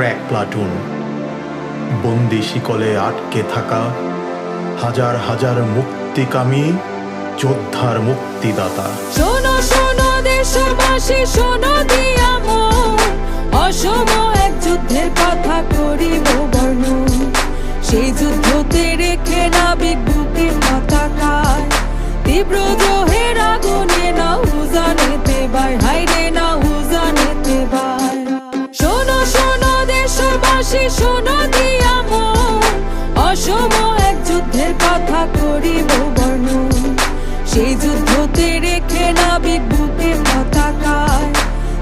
Crack platoon, বন্দি শিকলে আটকে থাকা হাজার হাজার মুক্তিকামী যোদ্ধার মুক্তিদাতা। শোনো শোনো দেশবাসী, শোনো দিয়া মন, অসম এক যুদ্ধের কথা করিব বর্ণন। সেই যুদ্ধতে রেখে নাবিক বুকে পতাকায়, তীব্র দ্রোহের আগুনে না উজানেতে বাই, হাইরে না উজানেতে বাই। শোনো শোনো দেশবাসী, শোনো দিয়া মন, অসম এক যুদ্ধের কথা করিব বর্ণন। সেই যুদ্ধতে রেখে নাবিক বুকে পতাকায়,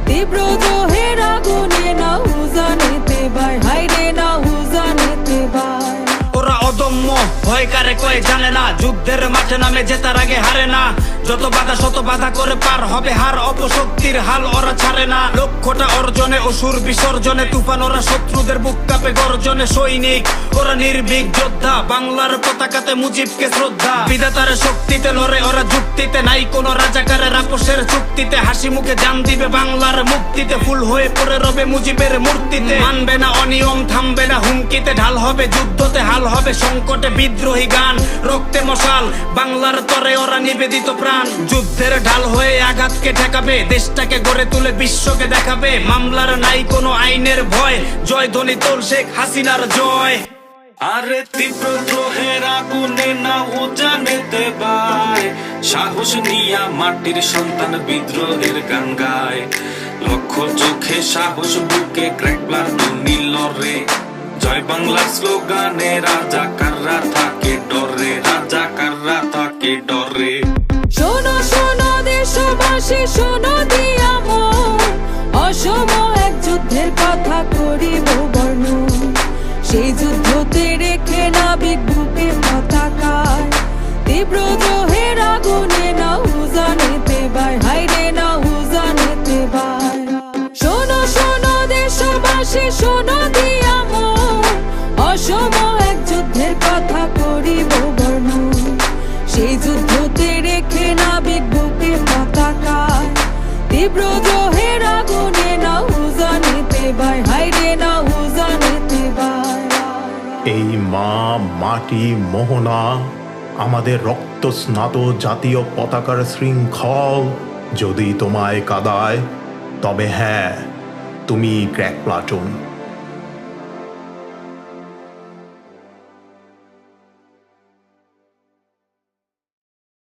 তীব্র দ্রোহের আগুনে না উজানেতে বাই, হাইরে না উজানেতে বাই। ওরা অদম্য, ভয় কারে কয়ে জানে না, যুদ্ধের মাঠে নামে জেতার আগে হারে না। যত বাধা শত বাধা করে পার হবে হার, অপশক্তির হাল ওরা ছাড়ে না। লক্ষ্যটা অর্জনে অসুর বিসর্জনে, তুফান ওরা শত্রুদের বুক কাঁপে গর্জনে। সৈনিক ওরা নির্ভীক যোদ্ধা, বাংলার পতাকাতে মুজিবকে শ্রদ্ধা। বিধাতার শক্তিতে লড়ে ওরা যুক্তিতে, নাই কোনো রাজাকারের আপোষের চুক্তিতে। হাসি মুখে জান দিবে বাংলার মুক্তিতে, ফুল হয়ে পড়ে রবে মুজিবের মূর্তিতে। মানবে না অনিয়ম, থামবে না হুমকিতে, ঢাল হবে যুদ্ধতে, হাল হবে সংকটে। বিদ্রোহী গান রক্তে মশাল, বাংলার তরে ওরা নিবেদিত প্রাণ। যুদ্ধের ঢাল হয়ে আঘাতকে ঠেকাবে, দেশটাকে গড়ে তুলে বিশ্বকে দেখাবে। মামলার নাই কোনো আইনের ভয়, জয় ধ্বনি তোল শেখ হাসিনার জয়। আরে তীব্র দ্রোহের আগুনে না উজানেতে বাই, সাহস নিয়া মাটির সন্তান বিদ্রোহের গান গায়। লক্ষ্য চোখে সাহস বুকে ক্র্যাক প্লাটুনি লড়ে, জয় বাংলার স্লোগানে রাজাকাররা থাকে ডরে, রাজাকাররা থাকে ডরে। শোনো শোনো দেশবাসী, শোনো দিয়া মন, অসম এক যুদ্ধের কথা করিব বর্ণন। সেই যুদ্ধতে রেখে নাবিক বুকে পতাকায়, তীব্র দ্রোহের আগুনে না উজানেতে বাই, হাইরে না উজানেতে বাই। শোনো শোনো দেশবাসী, শোনো দিয়া মন, অসম এক যুদ্ধের কথা করিব বর্ণন। সেই যুদ্ধতে রেখে নাবিক বুকে পতাকায়, তীব্র দ্রোহের আগুনে না উজানেতে বাই, হাইরে না উজানেতে বাই। এই মা মাটি মোহনা আমাদের রক্ত স্নাত জাতীয় পতাকার শৃঙ্খল যদি তোমায় কাদায়, তবে হ্যাঁ, তুমি ক্র্যাক প্লাটুন।